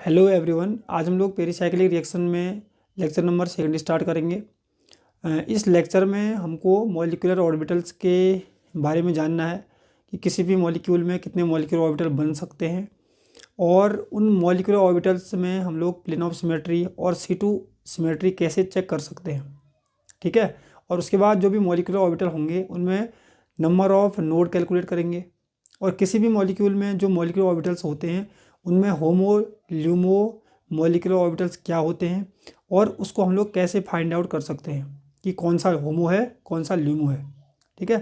Hello everyone, आज हम लोग पेरिसाइक्लिक रिएक्शन में लेक्चर नंबर 2 स्टार्ट करेंगे। इस लेक्चर में हमको मॉलिक्यूलर ऑर्बिटल्स के बारे में जानना है कि किसी भी मॉलिक्यूल में कितने मॉलिक्यूलर ऑर्बिटल बन सकते हैं और उन मॉलिक्यूलर ऑर्बिटल्स में हम लोग प्लेन ऑफ सिमेट्री और C2 सिमेट्री कैसे चेक कर सकते हैं। ठीक है। और उसके बाद जो भी मॉलिक्यूलर ऑर्बिटल होंगे उनमें नंबर ऑफ नोड कैलकुलेट करेंगे और किसी भी मॉलिक्यूल में जो मॉलिक्यूलर ऑर्बिटल्स होते हैं उनमें होमो ल्यूमो मॉलिक्यूलर ऑर्बिटल्स क्या होते हैं और उसको हम लोग कैसे फाइंड आउट कर सकते हैं कि कौन सा होमो है कौन सा ल्यूमो है। ठीक है।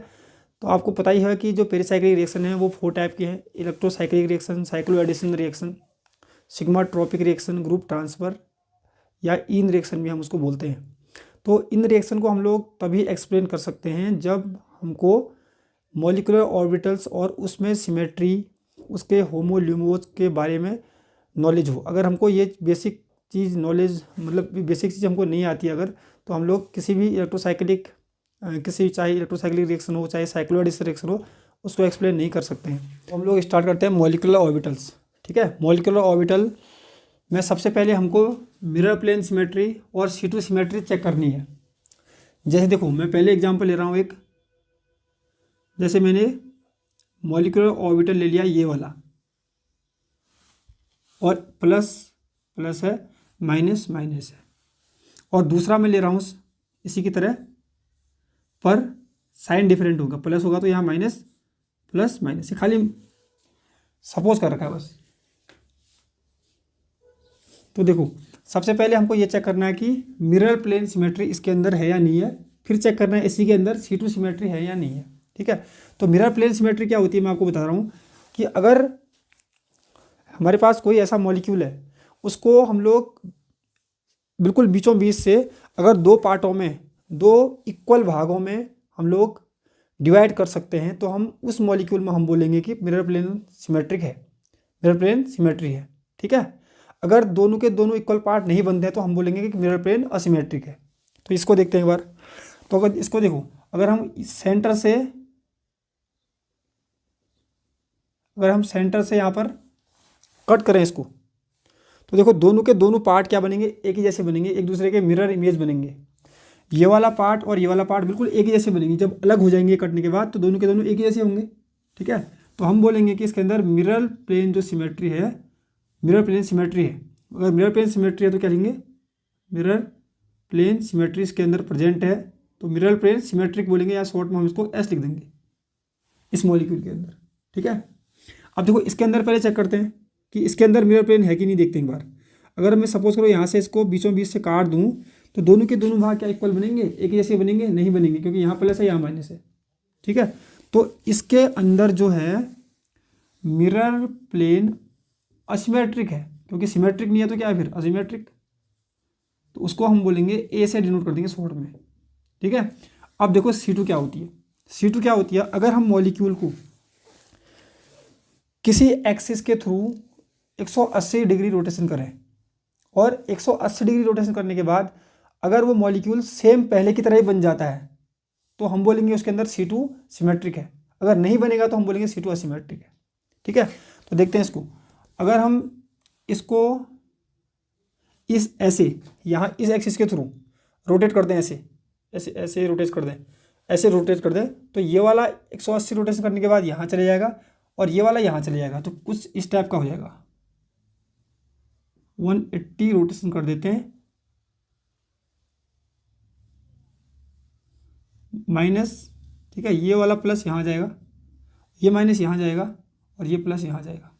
तो आपको पता ही है कि जो पेरिसाइक्लिक रिएक्शन है वो 4 टाइप के हैं: electrocyclic reaction, cyclo addition reaction, sigmatropic reaction, group transfer या इन रिएक्शन भी हम उसको बोलते हैं। तो इन रिएक्शन को हम लोग तभी एक्सप्लेन कर सकते हैं जब हमको मॉलिक्यूलर ऑर्बिटल्स और उसमें सिमेट्री, उसके होमो ल्यूमोस के बारे में नॉलेज हो। अगर हमको ये बेसिक चीज़ नॉलेज मतलब बेसिक चीज़ हमको नहीं आती अगर, तो हम लोग किसी भी इलेक्ट्रोसाइक्लिक चाहे इलेक्ट्रोसाइक्लिक रिएक्शन हो चाहे साइक्लोएडिशन रिएक्शन हो उसको एक्सप्लेन नहीं कर सकते हैं। तो हम लोग स्टार्ट करते हैं मॉलिक्यूलर ऑर्बिटल्स। ठीक है। मॉलिक्यूलर ऑर्बिटल में सबसे पहले हमको मिरर प्लेन सिमेट्री और C2 सिमेट्री चेक करनी है। जैसे देखो, मैं पहले एग्जांपल ले रहा हूँ एक। जैसे मैंने मॉलिक्यूलर ऑर्बिटल ले लिया ये वाला और प्लस प्लस है, माइनस माइनस है, और दूसरा मैं ले रहा हूँ इसी की तरह, पर साइन डिफरेंट होगा। प्लस होगा तो यहाँ माइनस प्लस माइनस, ये खाली सपोज कर रखा है बस। तो देखो, सबसे पहले हमको ये चेक करना है कि मिरर प्लेन सिमेट्री इसके अंदर है या नहीं है। फिर चेक करना है इसी के अंदर C2 सिमेट्री है या नहीं है। ठीक है। तो मिरर प्लेन सिमेट्री क्या होती है मैं आपको बता रहा हूँ कि अगर हमारे पास कोई ऐसा मॉलिक्यूल है उसको हम लोग बिल्कुल बीचों बीच से अगर दो पार्टों में, दो इक्वल भागों में हम लोग डिवाइड कर सकते हैं तो हम उस मॉलिक्यूल में हम बोलेंगे कि मिरर प्लेन सिमेट्रिक है, मिरर प्लेन सिमेट्री है। ठीक है। अगर दोनों के दोनों इक्वल पार्ट नहीं बनते हैं तो हम बोलेंगे कि मिरर प्लेन असिमेट्रिक है। तो इसको देखते हैं एक बार। तो अगर इसको देखो, अगर हम सेंटर से यहाँ पर कट करें इसको, तो देखो दोनों के दोनों पार्ट क्या बनेंगे, एक ही जैसे बनेंगे, एक दूसरे के मिरर इमेज बनेंगे। ये वाला पार्ट और ये वाला पार्ट बिल्कुल एक ही जैसे बनेंगे। जब अलग हो जाएंगे कटने के बाद तो दोनों के दोनों एक ही जैसे होंगे। ठीक है। तो हम बोलेंगे कि इसके अंदर मिरर प्लेन जो सिमेट्री है, मिरर प्लेन सिमेट्री है। अगर मिरर प्लेन सिमेट्री है तो क्या लेंगे, मिरर प्लेन सिमेट्री इसके अंदर प्रेजेंट है तो मिरर प्लेन सिमेट्रिक बोलेंगे, या शॉर्ट में हम इसको S लिख देंगे इस मॉलिक्यूल के अंदर। ठीक है। अब देखो इसके अंदर पहले चेक करते हैं कि इसके अंदर मिरर प्लेन है कि नहीं, देखते हैं एक बार। अगर मैं सपोज करो यहाँ से इसको बीचों बीच से काट दूँ तो दोनों के दोनों भाग क्या इक्वल बनेंगे, एक जैसे बनेंगे? नहीं बनेंगे, क्योंकि यहाँ प्लस है यहाँ माइनस है। ठीक है। तो इसके अंदर जो है मिरर प्लेन असिमेट्रिक है, क्योंकि सिमेट्रिक नहीं है तो क्या है फिर, असिमेट्रिक। तो उसको हम बोलेंगे A से डिनोट कर देंगे शॉर्ट में। ठीक है। अब देखो C2 क्या होती है। C2 क्या होती है, अगर हम मॉलिक्यूल को किसी एक्सिस के थ्रू 180 डिग्री रोटेशन करें और 180 डिग्री रोटेशन करने के बाद अगर वो मॉलिक्यूल सेम पहले की तरह ही बन जाता है तो हम बोलेंगे उसके अंदर C2 सिमेट्रिक है। अगर नहीं बनेगा तो हम बोलेंगे C2 असिमेट्रिक है। ठीक है। तो देखते हैं इसको। अगर हम इसको इस ऐसे यहाँ इस एक्सिस के थ्रू रोटेट कर दें, ऐसे ऐसे ऐसे रोटेट कर दें, ऐसे रोटेट कर दें, तो ये वाला 180 रोटेशन करने के बाद यहाँ चले जाएगा और ये वाला यहाँ चले जाएगा। तो कुछ इस टाइप का हो जाएगा। 180 रोटेशन कर देते हैं, माइनस। ठीक है। ये वाला प्लस यहाँ जाएगा, ये माइनस यहाँ जाएगा और ये प्लस यहाँ जाएगा।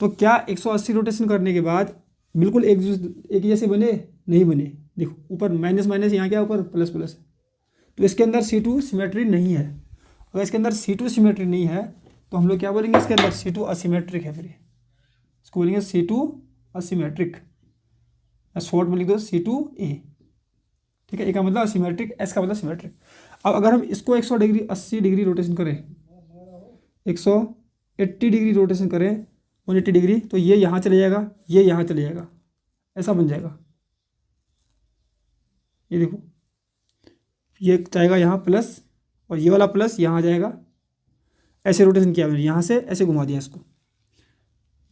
तो क्या 180 रोटेशन करने के बाद बिल्कुल एक ही जैसे बने? नहीं बने। देखो ऊपर माइनस माइनस, यहाँ क्या ऊपर प्लस प्लस है। तो इसके अंदर C2 सिमेट्री नहीं है। अगर इसके अंदर C2 सिमेट्री नहीं है तो हम लोग क्या बोलेंगे, इसके अंदर C2 असिमेट्रिक है। फिर इसको बोलेंगे C2 असिमेट्रिक, या शॉर्ट में लिख दो C2A। ठीक है। ए का मतलब असिमेट्रिक, S का मतलब सिमेट्रिक। अब अगर हम इसको 180 डिग्री रोटेशन करें, 180 डिग्री रोटेशन करें, 180 डिग्री, तो ये यहाँ चले जाएगा, ये यहाँ चले जाएगा, ऐसा बन जाएगा। ये देखो, ये जाएगा यहाँ प्लस और ये वाला प्लस यहाँ जाएगा। ऐसे रोटेशन किया मैंने, यहाँ से ऐसे घुमा दिया इसको,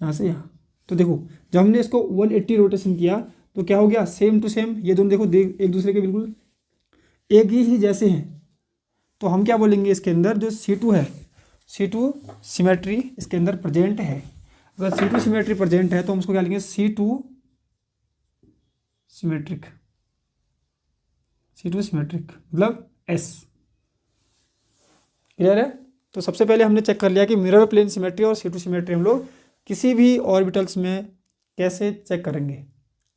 यहाँ से यहाँ। तो देखो जब हमने इसको 180 रोटेशन किया तो क्या हो गया, सेम टू सेम, ये दोनों देखो एक दूसरे के बिल्कुल एक ही जैसे हैं। तो हम क्या बोलेंगे, इसके अंदर जो C2 है, C2 सिमेट्री इसके अंदर प्रेजेंट है। अगर C2 सिमेट्री प्रेजेंट है तो हम उसको क्या लिखेंगे, C2 सिमेट्रिक, C2 सिमेट्रिक मतलब S। क्लियर है। तो सबसे पहले हमने चेक कर लिया कि मिरर प्लेन सिमेट्री और C2 सिमेट्री हम लोग किसी भी ऑर्बिटल्स में कैसे चेक करेंगे।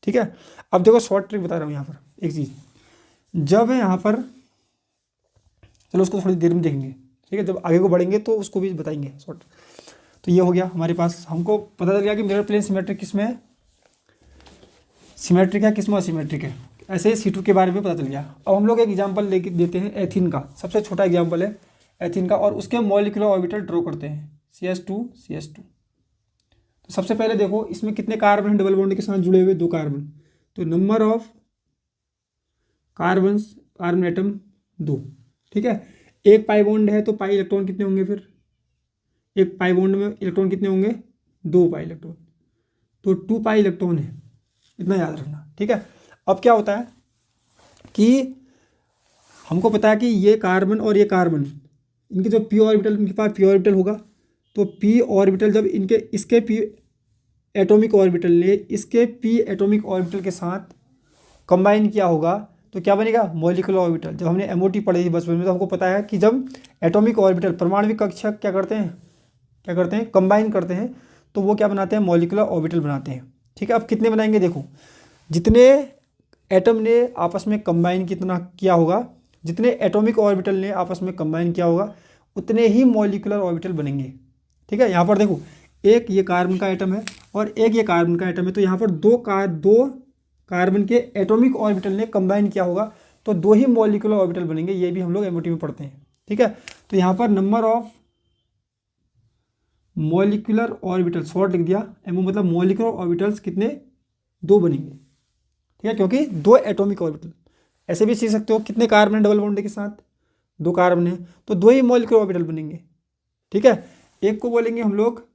ठीक है। अब देखो शॉर्ट ट्रिक बता रहा हूँ यहाँ पर एक चीज़, जब है यहाँ पर, चलो उसको थोड़ी देर में देखेंगे, ठीक है, जब आगे को बढ़ेंगे तो उसको भी बताएंगे शॉर्ट। तो ये हो गया हमारे पास, हमको पता चल गया कि मिरर प्लेन सिमेट्रिक किस में सिमेट्रिक है, किस में असिमेट्रिक है। ऐसे ही C2 के बारे में पता चल गया। अब हम लोग एक एग्जांपल लेके देते हैं एथीन का, सबसे छोटा एग्जांपल है एथीन का, और उसके मॉलिक्यूलर ऑर्बिटल ड्रॉ करते हैं CS2 CS2। तो सबसे पहले देखो इसमें कितने कार्बन हैं डबल बॉन्ड के साथ जुड़े हुए, 2 कार्बन। तो नंबर ऑफ कार्बन एटम 2। ठीक है। एक पाई बॉन्ड है तो पाई इलेक्ट्रॉन कितने होंगे, फिर एक पाई बॉन्ड में इलेक्ट्रॉन कितने होंगे, 2 पाई इलेक्ट्रॉन, तो 2 पाई इलेक्ट्रॉन है, इतना याद रखना। ठीक है। अब क्या होता है कि हमको पता है कि ये कार्बन और ये कार्बन, इनके जो p ऑर्बिटल, इनके पास p ऑर्बिटल होगा, तो p ऑर्बिटल जब इसके p एटॉमिक ऑर्बिटल ने इसके p एटॉमिक ऑर्बिटल के साथ कंबाइन किया होगा तो क्या बनेगा, मॉलिक्यूलर ऑर्बिटल। जब हमने MOT पढ़ी थी बचपन में तो हमको पता है कि जब एटॉमिक ऑर्बिटल परमाणविक कक्षक क्या करते हैं कंबाइन करते हैं, तो वो क्या बनाते हैं, मॉलिक्यूलर ऑर्बिटल बनाते हैं। ठीक है। अब कितने बनाएंगे, देखो जितने एटम ने आपस में कंबाइन कितना किया होगा, जितने एटॉमिक ऑर्बिटल ने आपस में कंबाइन किया होगा, उतने ही मॉलिक्यूलर ऑर्बिटल बनेंगे। ठीक है। यहाँ पर देखो एक ये कार्बन का एटम है और एक ये कार्बन का एटम है, तो यहाँ पर दो कार्बन के एटॉमिक ऑर्बिटल ने कंबाइन किया होगा तो 2 ही मॉलिक्यूलर ऑर्बिटल बनेंगे। ये भी हम लोग MOT में पढ़ते हैं। ठीक है। तो यहाँ पर number of molecular orbital short लिख दिया, MO मतलब मॉलिक्यूलर ऑर्बिटल्स कितने, 2 बनेंगे। ठीक है, क्योंकि 2 एटॉमिक ऑर्बिटल। ऐसे भी सीख सकते हो कितने कार्बन है डबल बॉन्ड के साथ, 2 कार्बन है, तो 2 ही मॉलिक्यूलर ऑर्बिटल बनेंगे। ठीक है। एक को बोलेंगे हम लोग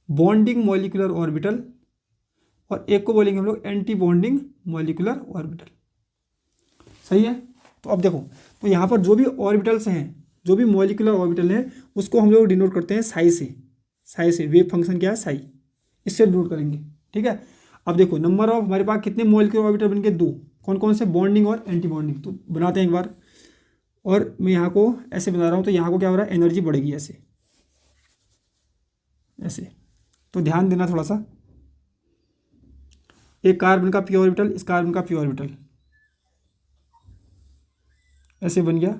बॉन्डिंग मॉलिक्यूलर ऑर्बिटल और एक को बोलेंगे हम लोग एंटी बॉन्डिंग मॉलिक्यूलर ऑर्बिटल। सही है। तो अब देखो, तो यहाँ पर जो भी ऑर्बिटल्स हैं, जो भी मॉलिक्यूलर ऑर्बिटल हैं, उसको हम लोग डिनोट करते हैं साई से। वेव फंक्शन क्या है, साई, इससे डिनोट करेंगे। ठीक है। अब देखो नंबर ऑफ हमारे पास कितने मॉलिक्यूलर ऑर्बिटल बन गए, 2। कौन कौन से, बॉन्डिंग और एंटी बॉन्डिंग। तो बनाते हैं एक बार, और मैं यहाँ को ऐसे बना रहा हूँ, तो यहाँ को क्या हो रहा है, एनर्जी बढ़ेगी ऐसे ऐसे। तो ध्यान देना थोड़ा सा, एक कार्बन का p ऑर्बिटल, इस कार्बन का p ऑर्बिटल ऐसे बन गया,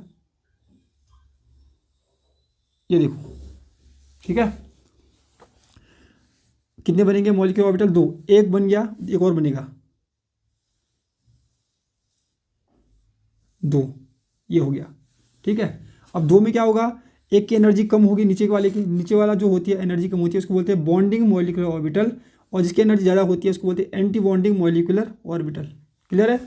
ये देखो। ठीक है। कितने बनेंगे मॉलिक्यूलर ऑर्बिटल, 2। एक बन गया, एक और बनेगा, 2, ये हो गया। ठीक है। अब 2 में क्या होगा, एक की एनर्जी कम होगी नीचे वाले की, नीचे वाला जो होती है एनर्जी कम होती है उसको बोलते हैं बॉन्डिंग मॉलिक्यूलर ऑर्बिटल, और जिसकी एनर्जी ज़्यादा होती है उसको बोलते हैं anti bonding molecular orbital. Clear है।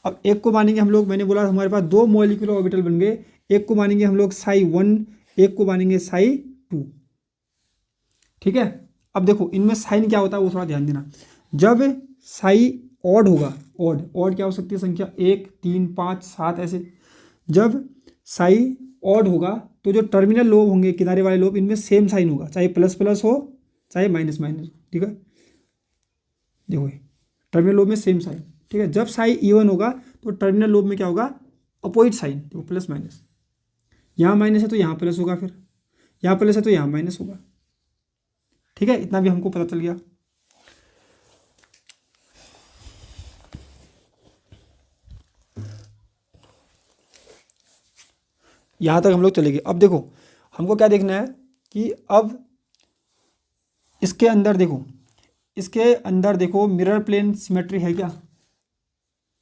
अब एक को मानेंगे हम लोग, मैंने बोला हमारे पास 2 मॉलिक्यूलर ऑर्बिटल बन गए, एक को मानेंगे हम लोग psi1, एक को मानेंगे psi2। ठीक है। अब देखो इनमें साइन क्या होता है वो थोड़ा ध्यान देना। जब psi ऑड होगा, ऑड क्या हो सकती है संख्या, 1 3 5 7 ऐसे। जब psi ऑड होगा तो जो टर्मिनल लोब होंगे, किनारे वाले लोब, इनमें सेम साइन होगा, चाहे प्लस प्लस हो चाहे माइनस माइनस। ठीक है। देखो टर्मिनल लोब में सेम साइन। ठीक है। जब psi इवन होगा तो टर्मिनल लोब में क्या होगा, अपोजिट साइन, देखो प्लस माइनस। यहाँ माइनस है तो यहाँ प्लस होगा, फिर यहाँ प्लस है तो यहाँ माइनस होगा। ठीक है। इतना भी हमको पता चल गया। यहाँ तक हम लोग चलेंगे। अब देखो हमको क्या देखना है कि अब इसके अंदर देखो, इसके अंदर देखो मिरर प्लेन सिमेट्री है क्या,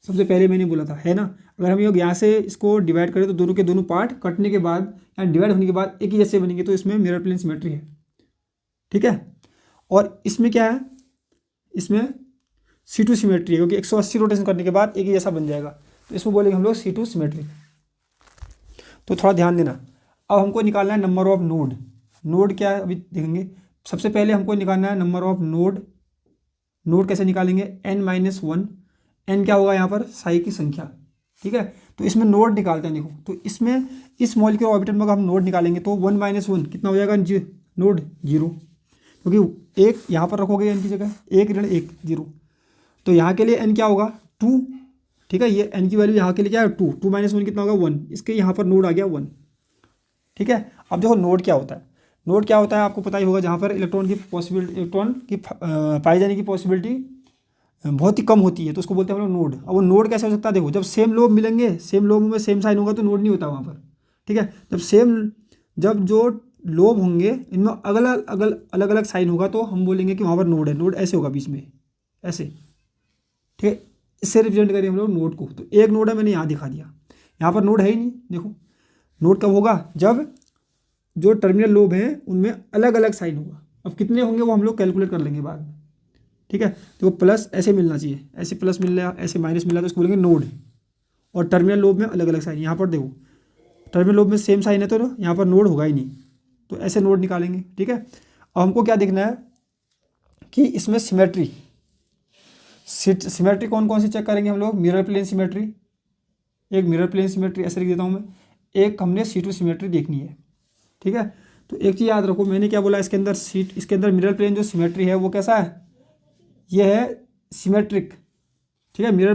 सबसे पहले मैंने बोला था, है ना। अगर हम यहाँ से इसको डिवाइड करें तो दोनों के दोनों पार्ट कटने के बाद या डिवाइड होने के बाद एक ही जैसे बनेंगे, तो इसमें मिरर प्लेन सिमेट्री है। ठीक है। और इसमें क्या है, इसमें C2 सिमेट्री है, क्योंकि 180 रोटेशन करने के बाद एक ही जैसा बन जाएगा, तो इसमें बोलेंगे हम लोग C2 सिमेट्री। तो थोड़ा ध्यान देना। अब हमको निकालना है नंबर ऑफ नोड क्या है, अभी देखेंगे। सबसे पहले हमको निकालना है नंबर ऑफ नोड। नोड कैसे निकालेंगे, n-1। n क्या होगा यहाँ पर, साई की संख्या, ठीक है। तो इसमें नोड निकालते हैं, देखो तो इसमें इस मॉलिक्यूलर ऑर्बिटल में अगर हम नोड निकालेंगे तो 1-1 कितना हो जाएगा, नोड 0, क्योंकि एक यहाँ पर रखोगे n की जगह, 1-1 0, तो यहाँ के लिए n क्या होगा 2, ठीक है। ये n की वैल्यू यहाँ के लिए क्या है 2, 2-1 कितना होगा 1, इसके यहाँ पर नोड आ गया 1, ठीक है। अब देखो नोड क्या होता है, नोड क्या होता है आपको पता ही होगा, जहाँ पर इलेक्ट्रॉन की पाए जाने की पॉसिबिलिटी बहुत ही कम होती है, तो उसको बोलते हैं हम लोग नोड। अब वो नोड कैसे हो सकता है, देखो जब सेम लोब मिलेंगे, सेम लोब में सेम साइन होगा तो नोड नहीं होता वहाँ पर, ठीक है। जब जो लोब होंगे इनमें अलग अलग साइन होगा तो हम बोलेंगे कि वहाँ पर नोड है। नोड ऐसे होगा बीच में, ऐसे, ठीक है। इससे रिप्रेजेंट करें हम लोग नोड को। तो एक नोड है, मैंने यहाँ दिखा दिया, यहाँ पर नोड है ही नहीं। देखो नोड कब होगा, जब जो टर्मिनल लोब हैं उनमें अलग अलग साइन होगा। अब कितने होंगे वो हम लोग कैलकुलेट कर लेंगे बाद में, ठीक है। तो प्लस ऐसे मिलना चाहिए, ऐसे प्लस मिल रहा है, ऐसे माइनस मिल रहा है, तो उसको बोलेंगे नोड। और टर्मिनल लोब में अलग अलग साइन, यहाँ पर देखो टर्मिनल लोब में सेम साइन है तो यहाँ पर नोड होगा ही नहीं, तो ऐसे नोड निकालेंगे, ठीक है। अब हमको क्या देखना है कि इसमें सिमेट्री कौन कौन सी चेक करेंगे हम लोग, मिरर प्लेन सिमेट्री, एक मिरर प्लेन सिमेट्री ऐसे लिख देता हूँ मैं, एक हमने C2 सिमेट्री देखनी है, ठीक है। तो एक चीज़ याद रखो, मैंने क्या बोला, इसके अंदर मिरर प्लेन जो सिमेट्री है वो कैसा है, ये है सिमेट्रिक, ठीक है। मिरर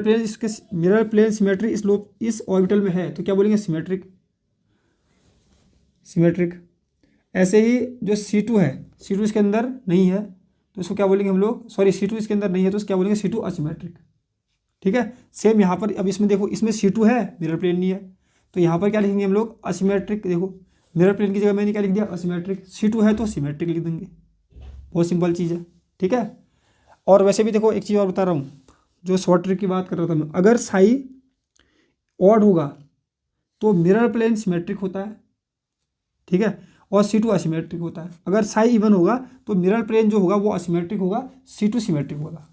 प्लेन सिमेट्री इस ऑर्बिटल में है तो क्या बोलेंगे, सिमेट्रिक। ऐसे ही जो C2 है, C2 इसके अंदर नहीं है तो इसको क्या बोलेंगे हम लोग, सॉरी C2 इसके अंदर नहीं है तो इसको क्या बोलेंगे, C2 असिमेट्रिक, ठीक है। सेम यहाँ पर, अब इसमें देखो इसमें C2 है, मिरर प्लेन नहीं है, तो यहाँ पर क्या लिखेंगे हम लोग, असिमेट्रिक। देखो मिरर प्लेन की जगह मैंने क्या लिख दिया, असिमेट्रिक। C2 है तो सिमेट्रिक लिख देंगे, बहुत सिंपल चीज़ है, ठीक है। और वैसे भी देखो एक चीज़ और बता रहा हूँ, जो शॉर्ट ट्रिक की बात कर रहा था मैं, अगर साई ऑड होगा तो मिरर प्लेन सिमेट्रिक होता है, ठीक है, और C2 असिमेट्रिक होता है। अगर साई इवन होगा तो मिरर प्लेन जो होगा वो असिमेट्रिक होगा, C2 सिमेट्रिक होगा,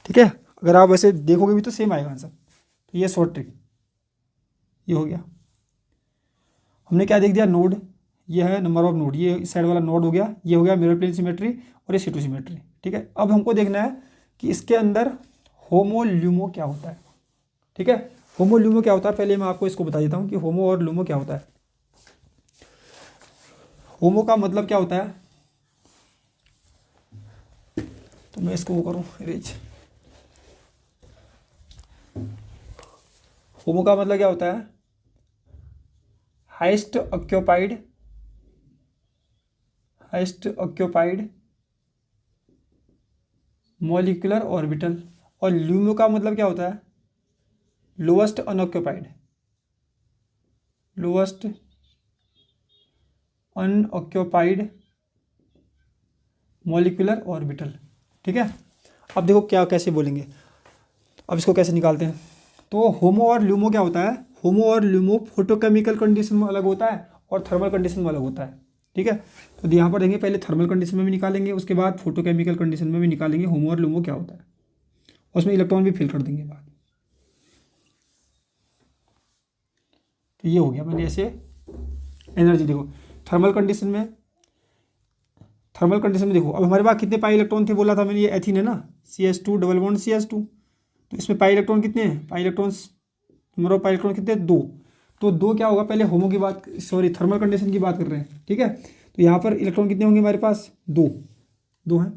ठीक है। अगर आप वैसे देखोगे भी तो सेम आएगा आंसर। तो ये शॉर्ट ट्रिक, ये हो गया। हमने क्या देख दिया, नोड, ये है नंबर ऑफ नोड, ये इस साइड वाला नोड हो गया, ये हो गया मिरर प्लेन सिमेट्री, और ये C2 सिमेट्री, ठीक है। अब हमको देखना है कि इसके अंदर होमो ल्यूमो क्या होता है, ठीक है। होमो ल्यूमो क्या होता है, पहले मैं आपको इसको बता देता हूँ कि होमो और ल्यूमो क्या होता है। होमो का मतलब क्या होता है, तो मैं इसको वो करूँ इरेज। होमो का मतलब क्या होता है, हाईएस्ट ऑक्यूपाइड मॉलिक्यूलर ऑर्बिटल। और ल्यूमो का मतलब क्या होता है, लोएस्ट अनऑक्यूपाइड मॉलिक्यूलर ऑर्बिटल, ठीक है। अब देखो क्या कैसे बोलेंगे, अब इसको कैसे निकालते हैं। तो होमो और ल्यूमो क्या होता है, होमो और ल्यूमो फोटोकेमिकल कंडीशन में अलग होता है और थर्मल कंडीशन में अलग होता है, ठीक है। तो यहाँ पर देंगे, पहले थर्मल कंडीशन में भी निकालेंगे, उसके बाद फोटोकेमिकल कंडीशन में भी निकालेंगे होमो और ल्यूमो क्या होता है, उसमें इलेक्ट्रॉन भी फिल कर देंगे बाद। तो ये हो गया, मैंने ऐसे एनर्जी देखो थर्मल कंडीशन में देखो, अब हमारे पास कितने पाई इलेक्ट्रॉन थे बोला था मैंने, ये एथीन है ना, CH2 डबल बॉन्ड CH2, तो इसमें पाई इलेक्ट्रॉन कितने हैं, नंबर ऑफ पाई इलेक्ट्रॉन कितने, 2। तो 2 क्या होगा, पहले होमो की बात, सॉरी थर्मल कंडीशन की बात कर रहे हैं, ठीक है। तो यहाँ पर इलेक्ट्रॉन कितने होंगे हमारे पास, 2 हैं,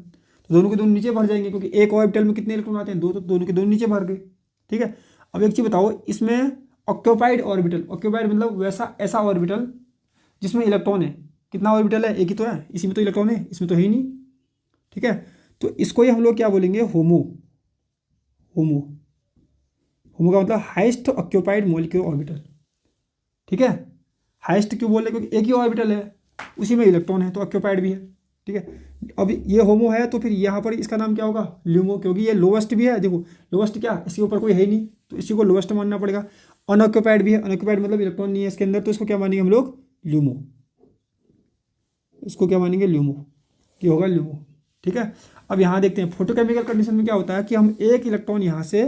तो दोनों के दोनों नीचे भर जाएंगे, क्योंकि एक ऑर्बिटल में कितने इलेक्ट्रॉन आते हैं, 2, तो दोनों के दोनों नीचे भर गए, ठीक है। अब एक चीज़ बताओ, इसमें ऑक्यूपाइड मतलब ऐसा ऑर्बिटल जिसमें इलेक्ट्रॉन है, कितना ऑर्बिटल है, एक ही तो है, इसी में तो इलेक्ट्रॉन है, इसमें तो है ही नहीं, ठीक है। तो इसको ही हम लोग क्या बोलेंगे, होमो का मतलब हाईएस्ट ऑक्यूपाइड मॉलिक्यूलर ऑर्बिटल, ठीक है। हाईएस्ट क्यों बोल रहे, क्योंकि एक ही ऑर्बिटल है, उसी में इलेक्ट्रॉन है तो ऑक्यूपाइड भी है, ठीक है। अब ये होमो है तो फिर यहाँ पर इसका नाम क्या होगा, ल्यूमो, क्योंकि ये लोवेस्ट भी है। देखो लोवेस्ट क्या, इसके ऊपर कोई है ही नहीं तो इसी को लोवेस्ट मानना पड़ेगा। अनऑक्यूपाइड भी है, अनऑक्यूपाइड मतलब इलेक्ट्रॉन नहीं है इसके अंदर, तो इसको क्या मानेंगे हम लोग, ल्यूमो। इसको क्या मानेंगे, ल्यूमो, ये होगा ल्यूमो, ठीक है। अब यहाँ देखते हैं फोटोकेमिकल कंडीशन में क्या होता है कि हम एक इलेक्ट्रॉन यहाँ से,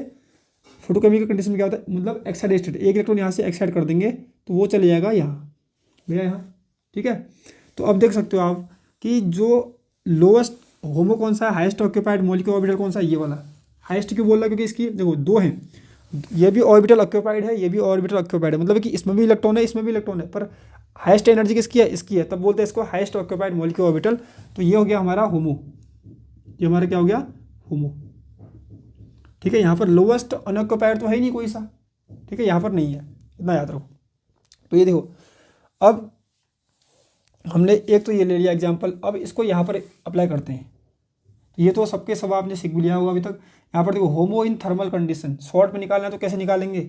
फोटोकेमिकल कंडीशन में क्या होता है, मतलब एक्साइड स्टेट, एक इलेक्ट्रॉन यहाँ से एक्साइड कर देंगे तो वो चले जाएगा यहाँ, भैया यहाँ, ठीक है। तो अब देख सकते हो आप, कि जो लोएस्ट होमो कौन सा है, हाईएस्ट ऑक्यूपाइड मॉलिक्यूलर ऑर्बिटल कौन सा है, ये वाला। हाईएस्ट क्यों बोल रहा है, क्योंकि इसकी देखो दो हैं, ये भी ऑर्बिटल ऑक्यूपाइड है, ये भी ऑर्बिटल ऑक्यूपाइड है, मतलब कि इसमें भी इलेक्ट्रॉन है, इसमें भी इलेक्ट्रॉन है, पर हाईएस्ट एनर्जी किसकी है, इसकी है, तब बोलते हैं इसको हाईएस्ट ऑक्यूपाइड मॉलिक्यूलर ऑर्बिटल। तो ये हो गया हमारा होमो, ये हमारा क्या हो गया, होमो। ठीक है, यहाँ पर लोवेस्ट अनऑक्यूपाइड तो है ही नहीं कोई सा, ठीक है, यहाँ पर नहीं है, इतना याद रखो। तो ये देखो, अब हमने एक तो ये ले लिया एग्जाम्पल, अब इसको यहाँ पर अप्लाई करते हैं। तो ये तो सबके सब आपने सीख लिया होगा अभी तक। यहाँ पर देखो, होमो इन थर्मल कंडीशन, शॉर्ट में निकालना है तो कैसे निकालेंगे,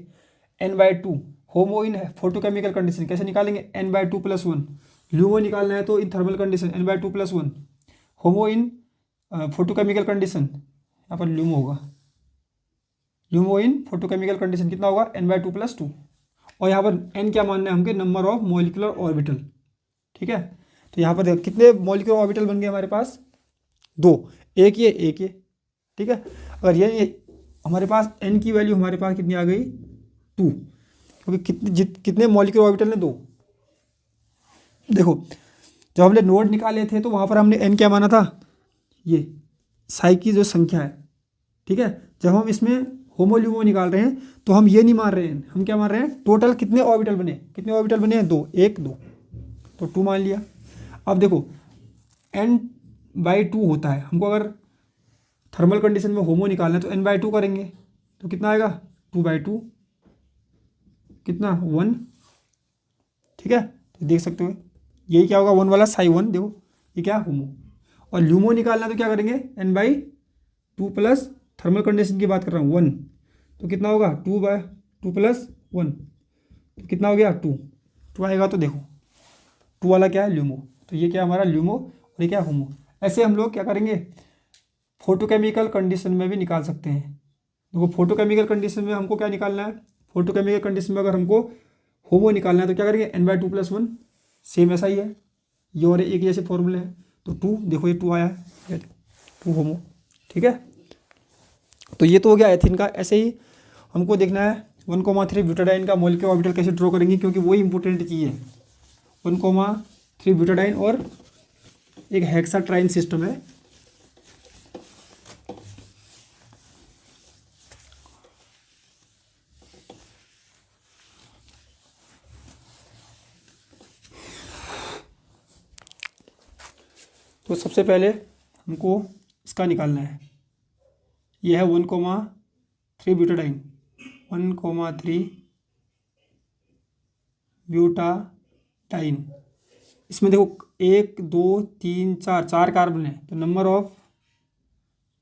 n/2। होमो इन फोटोकेमिकल कंडीशन कैसे निकालेंगे, n/2+1। ल्यूमो निकालना है तो इन थर्मल कंडीशन n/2+1। होमो इन फोटोकेमिकल कंडीशन, यहाँ पर ल्यूमो होगा, ल्यूमो इन फोटोकेमिकल कंडीशन कितना होगा, n/2+2। और यहाँ पर n क्या मानना है हमके, नंबर ऑफ मॉलिक्यूलर ऑर्बिटल। ठीक है, तो यहाँ पर देखो कितने मॉलिक्यूलर ऑर्बिटल बन गए हमारे पास, दो, एक ये एक ये। ठीक है, अगर ये हमारे पास n की वैल्यू हमारे पास कितनी आ गई, 2, क्योंकि कितने मॉलिक्यूलर ऑर्बिटल ने, दो। देखो जब हमने नोड निकाले थे तो वहाँ पर हमने n क्या माना था, ये साई की जो संख्या है। ठीक है, जब हम इसमें होमोल्यूमो निकाल रहे हैं तो हम ये नहीं मान रहे हैं, हम क्या मान रहे हैं, टोटल कितने ऑर्बिटल बने, कितने ऑर्बिटल बने हैं, दो, एक दो, तो 2 मान लिया। अब देखो n/2 होता है, हमको अगर थर्मल कंडीशन में होमो निकालना है तो n/2 करेंगे तो कितना आएगा, 2/2 कितना, 1। ठीक है, तो देख सकते हो यही क्या होगा, 1 वाला साई 1, देखो ये क्या, होमो। और ल्यूमो निकालना तो क्या करेंगे, n/2 प्लस थर्मल कंडीशन की बात कर रहा हूँ 1, तो कितना होगा, 2/2 + 1, तो कितना हो गया, 2 आएगा। तो देखो 2 वाला क्या है, ल्यूमो, तो ये क्या हमारा ल्यूमो और ये क्या, होमो। ऐसे हम लोग क्या करेंगे, फोटोकेमिकल कंडीशन में भी निकाल सकते हैं। देखो फोटोकेमिकल कंडीशन में हमको क्या निकालना है, फोटोकेमिकल कंडीशन में अगर हमको होमो निकालना है तो क्या करेंगे, n/2+1, सेम ऐसा ही है, ये और एक जैसे फॉर्मूले हैं। तो 2, देखो ये 2 आया है, 2 होमो। ठीक है, तो ये तो हो गया एथिन का। ऐसे ही हमको देखना है 1,3 ब्यूटाडाइन का मॉलिक्यूलर ऑर्बिटल कैसे ड्रॉ करेंगे, क्योंकि वही इंपॉर्टेंट चीज़ है। 1,3 ब्यूटाडाइन और एक हेक्साट्राइन सिस्टम है। तो सबसे पहले हमको इसका निकालना है, यह है 1,3 ब्यूटाडाइन, 1,3 ब्यूटाडाइन। इसमें देखो 1 2 3 4 4 कार्बन है, तो नंबर ऑफ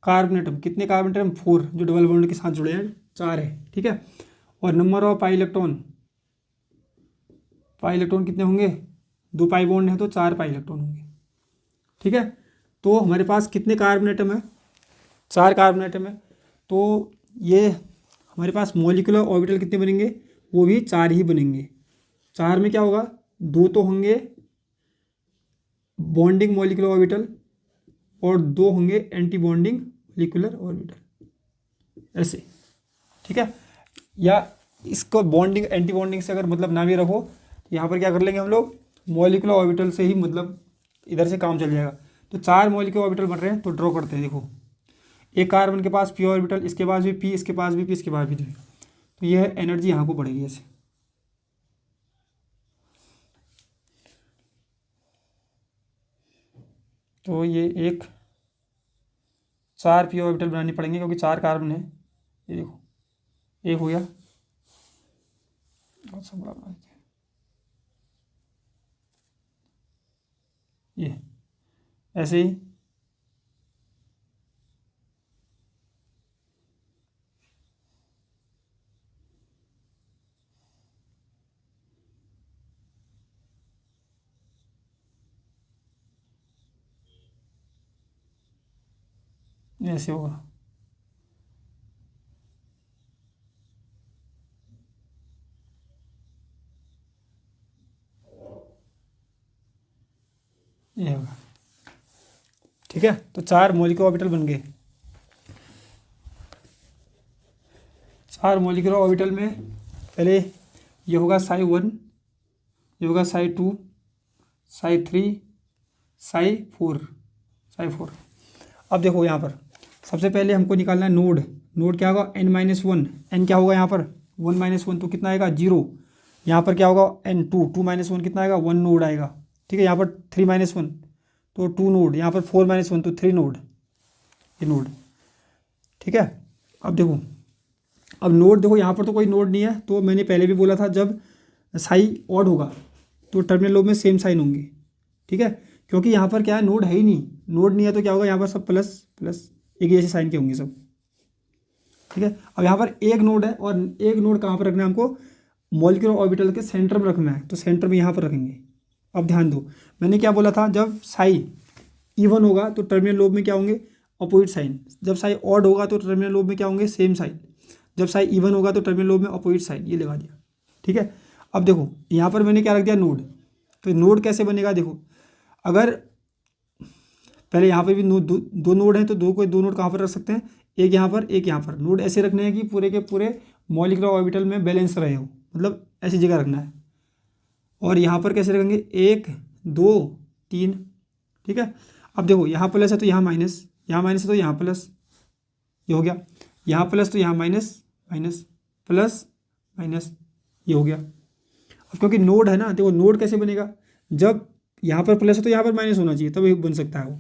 कार्बन एटम, कितने कार्बन एटम, 4, जो डबल बॉन्ड के साथ जुड़े हैं 4 है। ठीक है, और number of pi electron, pi electron कितने होंगे, 2 पाई बॉन्ड है तो 4 पाई इलेक्ट्रॉन होंगे। ठीक है, तो हमारे पास कितने कार्बन एटम है, 4 कार्बन एटम है, तो ये हमारे पास मॉलिक्यूलर ऑर्बिटल कितने बनेंगे, वो भी 4 ही बनेंगे। 4 में क्या होगा, 2 तो होंगे बॉन्डिंग मॉलिक्यूलर ऑर्बिटल और 2 होंगे एंटी बॉन्डिंग मॉलिक्यूलर ऑर्बिटल, ऐसे। ठीक है, या इसको बॉन्डिंग एंटी बॉन्डिंग से अगर मतलब ना भी रखो, तो यहाँ पर क्या कर लेंगे हम लोग, मॉलिक्यूलर ऑर्बिटल से ही मतलब इधर से काम चल जाएगा। तो 4 मॉलिक्यूलर ऑर्बिटल बन रहे हैं, तो ड्रॉ करते हैं। देखो एक कार्बन के पास पी ऑर्बिटल, इसके पास भी पी, इसके पास भी पी, इसके पास भी, तो यह एनर्जी यहाँ को बढ़ेगी ऐसे। तो ये एक 4 पी ऑर्बिटल बनानी पड़ेंगे, क्योंकि 4 कार्बन है। ये देखो एक हो गया, बहुत सा बड़ा बना देते हैं, ये ऐसे ही। ऐसे होगा, ये होगा। ठीक है, तो 4 मॉलिक्यूलर ऑर्बिटल बन गए। 4 मॉलिक्यूलर ऑर्बिटल में पहले ये होगा psi 1, ये होगा psi 2, psi 3, psi 4। अब देखो यहाँ पर सबसे पहले हमको निकालना है नोड क्या होगा n-1। n क्या होगा यहाँ पर 1-1 तो कितना आएगा 0। यहाँ पर क्या होगा n2 2-1 कितना आएगा 1 नोड आएगा। ठीक है, यहाँ पर 3-1 तो 2 नोड, यहाँ पर 4-1 तो 3 नोड, ये नोड। ठीक है, अब देखो अब नोड देखो यहाँ पर तो कोई नोड नहीं है, तो मैंने पहले भी बोला था जब साई ऑड होगा तो टर्मिनल लोब में सेम साइन होंगे। ठीक है, क्योंकि यहाँ पर क्या है नोड है ही नहीं, नोड नहीं है तो क्या होगा यहाँ पर सब प्लस प्लस एक ही जैसे साइन के होंगे सब। ठीक है, अब यहाँ पर एक नोड है और एक नोड कहाँ पर रखना है हमको, मॉलिक्यूलर ऑर्बिटल के सेंटर में रखना है, तो सेंटर में यहाँ पर रखेंगे। अब ध्यान दो मैंने क्या बोला था, जब साई इवन होगा तो टर्मिनल लोब में क्या होंगे अपोजिट साइन, जब साई ऑड होगा तो टर्मिनल लोब में क्या होंगे सेम साइन, जब साई इवन होगा तो टर्मिनल लोब में अपोजिट साइन, ये लगा दिया। ठीक है, अब देखो यहाँ पर मैंने क्या रख दिया नोड, तो नोड कैसे बनेगा देखो, अगर पहले यहाँ पर भी दो नोड हैं तो दो नोड कहाँ पर रख सकते हैं, एक यहाँ पर एक यहाँ पर। नोड ऐसे रखने हैं कि पूरे के पूरे मॉलिक्यूलर ऑर्बिटल में बैलेंस रहे हो, मतलब ऐसी जगह रखना है। और यहाँ पर कैसे रखेंगे 1 2 3। ठीक है, अब देखो यहाँ प्लस है तो यहाँ माइनस, यहाँ माइनस है तो यहाँ प्लस, ये हो गया। यहाँ प्लस तो यहाँ माइनस, माइनस प्लस माइनस, ये हो गया। अब क्योंकि नोड है ना, देखो नोड कैसे बनेगा, जब यहाँ पर प्लस है तो यहाँ पर माइनस होना चाहिए तब बन सकता है वो।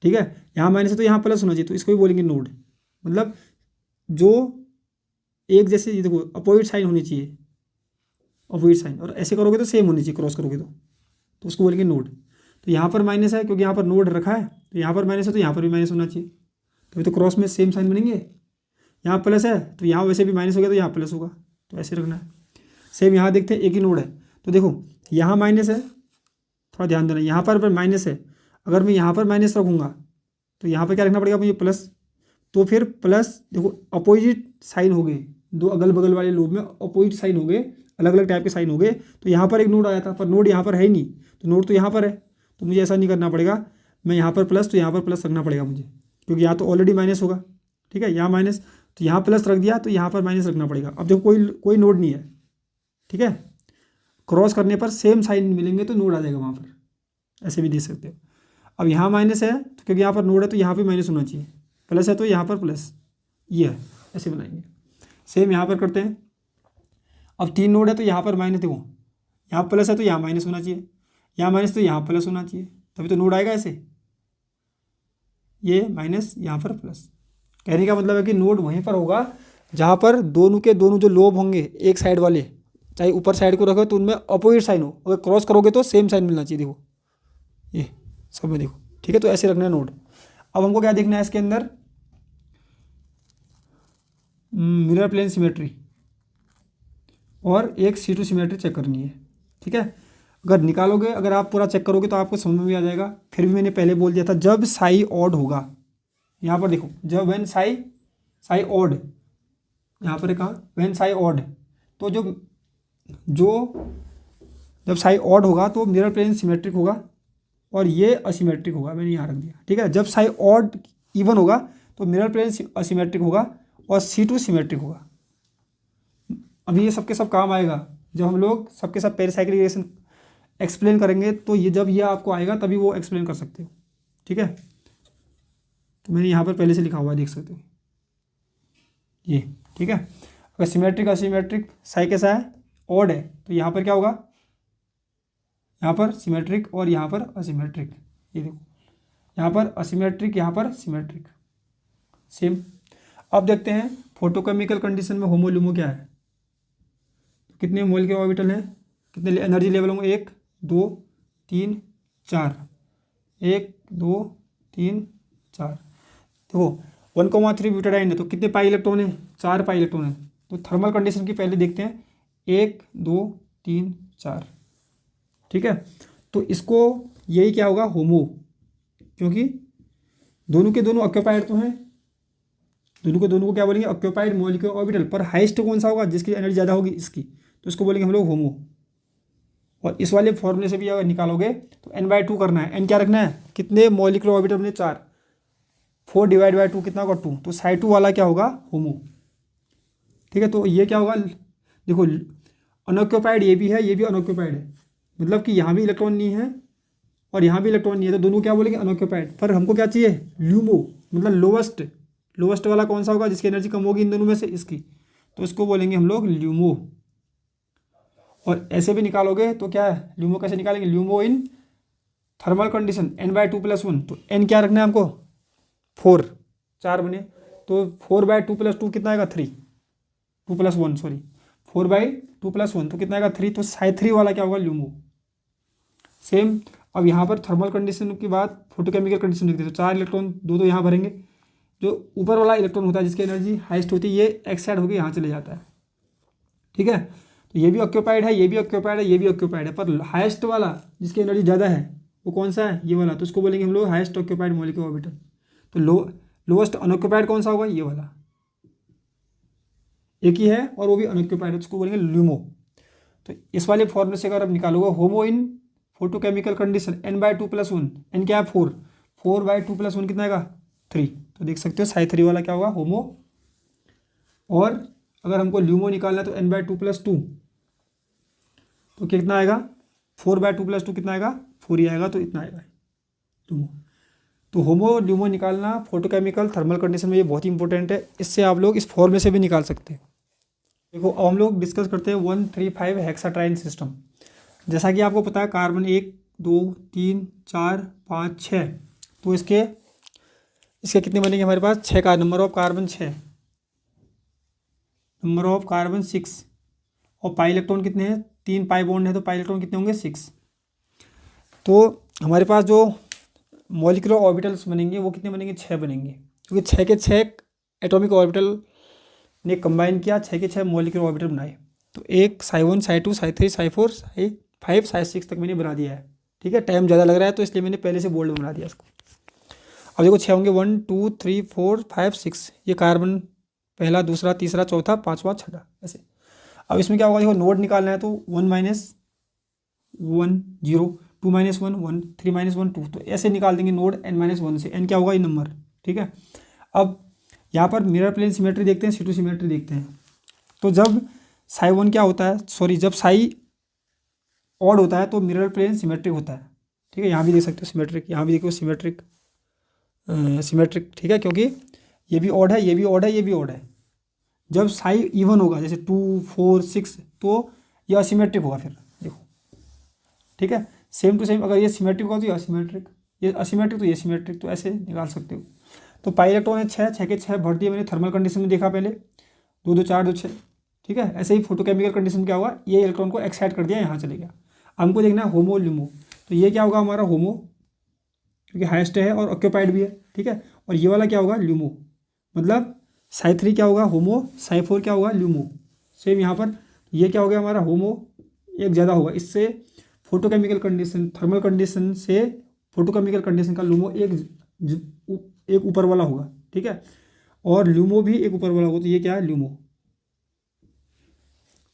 ठीक है, यहाँ माइनस है तो यहाँ प्लस होना चाहिए, तो इसको भी बोलेंगे नोड, मतलब जो एक जैसे ये देखो अपोजिट साइन होनी चाहिए, अपोजिट साइन, और ऐसे करोगे तो सेम होनी चाहिए, क्रॉस करोगे तो उसको बोलेंगे नोड। तो यहाँ पर माइनस है क्योंकि यहाँ पर नोड रखा है, तो यहाँ पर माइनस है तो यहाँ पर भी माइनस होना चाहिए, तो क्रॉस में सेम साइन बनेंगे। यहाँ प्लस है तो यहाँ वैसे भी माइनस हो गया तो यहाँ प्लस होगा, तो ऐसे रखना है। सेम यहाँ देखते हैं एक ही नोड है, तो देखो यहाँ माइनस है, थोड़ा ध्यान देना, यहाँ पर माइनस है, अगर मैं यहाँ पर माइनस रखूँगा तो यहाँ पर क्या रखना पड़ेगा मुझे प्लस, तो फिर प्लस देखो अपोजिट साइन हो गए, दो अगल बगल वाले लोब में अपोजिट साइन हो गए, अलग अलग टाइप के साइन हो गए, तो यहाँ पर एक नोड आया था पर नोड यहाँ पर है ही नहीं, तो नोड तो यहाँ पर है, तो मुझे ऐसा नहीं करना पड़ेगा, मैं यहाँ पर प्लस तो यहाँ पर प्लस रखना पड़ेगा मुझे, क्योंकि यहाँ तो ऑलरेडी माइनस होगा। ठीक है, यहाँ माइनस तो यहाँ प्लस रख दिया तो यहाँ पर माइनस रखना पड़ेगा। अब देखो कोई नोड नहीं है। ठीक है, क्रॉस करने पर सेम साइन मिलेंगे तो नोड आ जाएगा वहाँ पर, ऐसे भी दे सकते हो। अब यहाँ माइनस है तो क्योंकि यहाँ पर नोड है तो यहाँ पे माइनस होना चाहिए, प्लस है तो यहाँ पर प्लस, ये है, ऐसे बनाएंगे। सेम यहाँ पर करते हैं, अब 3 नोड है तो यहाँ पर माइनस, देखो यहाँ प्लस है तो यहाँ माइनस होना चाहिए, यहाँ माइनस तो यहाँ प्लस होना चाहिए, तभी तो नोड आएगा ऐसे, ये माइनस यहाँ पर प्लस। कहने का मतलब है कि नोड वहीं पर होगा जहाँ पर दोनों के दोनों जो लोब होंगे एक साइड वाले, चाहे ऊपर साइड को रखो तो उनमें अपोजिट साइन हो, अगर क्रॉस करोगे तो सेम साइन मिलना चाहिए। देखो ये सब में देखो। ठीक है, तो ऐसे रखना है नोड। अब हमको क्या देखना है इसके अंदर, मिरर प्लेन सिमेट्री और एक C2 सिमेट्री चेक करनी है। ठीक है, अगर निकालोगे, अगर आप पूरा चेक करोगे तो आपको समझ में भी आ जाएगा। फिर भी मैंने पहले बोल दिया था जब साई ऑड होगा, यहाँ पर देखो जब व्हेन साई ऑड, यहाँ पर कहाँ व्हेन साई ऑड, तो जब साई ऑड होगा तो मिरर प्लेन सिमेट्रिक होगा और ये असिमेट्रिक होगा, मैंने यहाँ रख दिया। ठीक है, जब साई ऑड इवन होगा तो मिरर प्लेन असिमेट्रिक होगा और C2 सिमेट्रिक होगा। अभी ये सबके सब काम आएगा जब हम लोग सबके सब पेरिसाइक्लिक रिएक्शन एक्सप्लेन करेंगे, तो ये जब ये आपको आएगा तभी वो एक्सप्लेन कर सकते हो। ठीक है, तो मैंने यहाँ पर पहले से लिखा हुआ है, देख सकते हो ये। ठीक है, अगर सिमेट्रिक असिमेट्रिक साई कैसा है ऑड है तो यहाँ पर क्या होगा, यहाँ पर सिमेट्रिक और यहाँ पर असिमेट्रिक, ये देखो यहाँ पर असिमेट्रिक यहाँ पर सिमेट्रिक, सेम। अब देखते हैं फोटोकेमिकल कंडीशन में होमो लुमो क्या है, कितने मोल के ऑर्बिटल हैं, कितने एनर्जी लेवल होंगे, 1 2 3 4, 1 2 3 4। देखो 1,3 ब्यूटाडाइन है तो कितने पाई इलेक्ट्रॉन है, 4 पाई इलेक्ट्रॉन है। तो थर्मल कंडीशन की पहले देखते हैं, 1 2 3 4। ठीक है, तो इसको यही क्या होगा होमो, क्योंकि दोनों के दोनों ऑक्यूपाइड तो हैं, दोनों को क्या बोलेंगे ऑक्यूपाइड मॉलिक्यूलर ऑर्बिटल, पर हाईएस्ट कौन सा होगा जिसकी एनर्जी ज़्यादा होगी, इसकी, तो इसको बोलेंगे हम लोग होमो। और इस वाले फॉर्मूले से भी अगर निकालोगे तो n/2 करना है, n क्या रखना है, कितने मॉलिक्यूलर ऑर्बिटल में 4, 4 डिवाइड बाई 2 कितना होगा 2, तो साई2 वाला क्या होगा होमो। ठीक है, तो ये क्या होगा, देखो अनऑक्यूपाइड ये भी है, ये भी अनऑक्यूपाइड है, मतलब कि यहाँ भी इलेक्ट्रॉन नहीं है और यहाँ भी इलेक्ट्रॉन नहीं है, तो दोनों क्या बोलेंगे, अनऑक्यूपाइड। पर हमको क्या चाहिए, ल्यूमो, मतलब लोवेस्ट वाला कौन सा होगा जिसकी एनर्जी कम होगी इन दोनों में से, इसकी, तो इसको बोलेंगे हम लोग ल्यूमो। और ऐसे भी निकालोगे तो क्या है, ल्यूमो कैसे निकालेंगे, ल्यूमो इन थर्मल कंडीशन n/2+1, तो n क्या रखना है हमको, 4, 4 बने, तो 4/2+2 कितना आएगा, 3, 2+1 सॉरी, 4/2+1 तो कितना आएगा, 3, तो Psi3 वाला क्या होगा, ल्यूमो। सेम अब यहाँ पर थर्मल कंडीशन के बाद फोटोकेमिकल कंडीशन लिखते हैं, तो 4 इलेक्ट्रॉन दो यहाँ भरेंगे, जो ऊपर वाला इलेक्ट्रॉन होता है जिसकी एनर्जी हाईएस्ट होती है, ये एक्साइड होकर यहाँ चले जाता है, ठीक है। तो ये भी ऑक्यूपाइड है, ये भी ऑक्यूपाइड है, ये भी ऑक्यूपाइड है, पर हाईएस्ट वाला जिसकी एनर्जी ज़्यादा है वो कौन सा है, ये वाला, तो उसको बोलेंगे हम लोग हाईएस्ट ऑक्यूपाइड मॉलिक्यूलर ऑर्बिटल। तो लोएस्ट अनऑक्यूपाइड कौन सा होगा, ये वाला, एक ही है और वो भी अनऑक्यूपाइड है, उसको बोलेंगे ल्यूमो। तो इस वाले फॉर्मूले से अगर आप निकालोगे, होमो इन फोटोकेमिकल कंडीशन n/2+1, n क्या है 4, 4/2+1 कितना आएगा 3, तो देख सकते हो Psi3 वाला क्या होगा, होमो। और अगर हमको ल्यूमो निकालना है तो n/2+2, तो कितना आएगा, 4/2+2 कितना आएगा, 4 ही आएगा, तो इतना आएगा ल्यूमो। तो होमो ल्यूमो निकालना फोटोकेमिकल थर्मल कंडीशन में ये बहुत ही इंपॉर्टेंट है, इससे आप लोग इस फॉर्मूले से भी निकाल सकते हैं। देखो अब हम लोग डिस्कस करते हैं 135 हेक्साट्राइन सिस्टम। जैसा कि आपको पता है कार्बन 1 2 3 4 5 6, तो इसके कितने बनेंगे हमारे पास, 6 का number of carbon 6, number of carbon 6, और पाई इलेक्ट्रॉन कितने हैं, 3 पाई बॉन्ड है, तो पाई इलेक्ट्रॉन कितने होंगे 6। तो हमारे पास जो मॉलिक्यूलर ऑर्बिटल्स बनेंगे वो कितने बनेंगे, 6 बनेंगे, क्योंकि 6 के 6 एटॉमिक ऑर्बिटल ने कंबाइन किया, 6 के 6 मॉलिक्यूलर ऑर्बिटल बनाए। तो एक Psi1 Psi2 Psi3 Psi4 Psi5 Psi6 तक मैंने बना दिया है, ठीक है। टाइम ज़्यादा लग रहा है तो इसलिए मैंने पहले से बोल्ड बना दिया इसको। अब देखो 6 होंगे, 1 2 3 4 5 6, ये कार्बन पहला दूसरा तीसरा चौथा पाँचवा छठा, ऐसे। अब इसमें क्या होगा, देखो नोड निकालना है, तो 1 - 1 0, 2 - 1 1, 3 - 1 2, तो ऐसे निकाल देंगे नोड n-1 से, n क्या होगा, ये नंबर, ठीक है। अब यहाँ पर मिरर प्लेन सिमेट्री देखते हैं, C2 सिमेट्री देखते हैं। तो जब Psi1 क्या होता है, सॉरी जब Psi ऑड होता है तो मिरर प्लेन सिमेट्रिक होता है, ठीक है। यहाँ भी देख सकते हो सिमेट्रिक, यहाँ भी देखो सिमेट्रिक, ठीक है, क्योंकि ये भी ऑड है, ये भी ऑड है, ये भी ऑड है। जब Psi इवन होगा, जैसे 2 4 6, तो ये असिमेट्रिक होगा, फिर देखो, ठीक है। सेम टू सेम अगर ये सिमेट्रिक होगा तो ये असिमेट्रिक, ये असिमेट्रिक तो ये सिमेट्रिक, तो ऐसे निकाल सकते हो। तो पाई इलेक्ट्रॉन है 6, 6 के 6 भर दिए मैंने, थर्मल कंडीशन में देखा पहले, 2 2 4 2 6, ठीक है। ऐसे ही फोटोकेमिकल कंडीशन क्या होगा, ये इलेक्ट्रॉन को एक्साइट कर दिया, यहाँ चले गया। हमको देखना है होमो ल्यूमो, तो ये क्या होगा हमारा होमो, क्योंकि हाईएस्ट है और ऑक्यूपाइड भी है, ठीक है। और ये वाला क्या होगा, ल्यूमो, मतलब Psi3 क्या होगा, होमो, Psi4 क्या होगा, ल्यूमो। सेम यहाँ पर ये क्या हो गया हमारा, होमो एक ज़्यादा होगा, इससे फोटोकेमिकल कंडीशन थर्मल कंडीशन से फोटोकेमिकल कंडीशन का लूमो एक ऊपर वाला होगा, ठीक है। और ल्यूमो भी एक ऊपर वाला होगा, तो ये क्या है, ल्यूमो।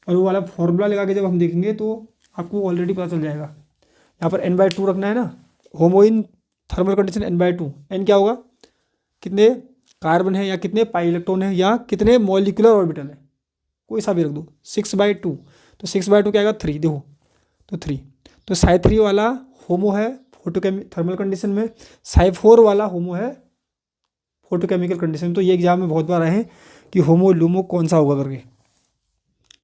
और वो वाला फॉर्मूला लगा के जब हम देखेंगे तो आपको ऑलरेडी पता चल जाएगा। यहाँ पर n/2 रखना है ना, होमो इन थर्मल कंडीशन n/2, n क्या होगा, कितने कार्बन है या कितने पाई इलेक्ट्रॉन है या कितने मॉलिक्यूलर ऑर्बिटल है, कोई सा भी रख दो, 6/2, तो 6/2 क्या आएगा 3, देखो तो 3। तो Psi3 वाला होमो है थर्मल कंडीशन में, Psi4 वाला होमो है फोटोकेमिकल कंडीशन। तो ये एग्जाम में बहुत बार आए हैं कि होमो लूमो कौन सा होगा करके।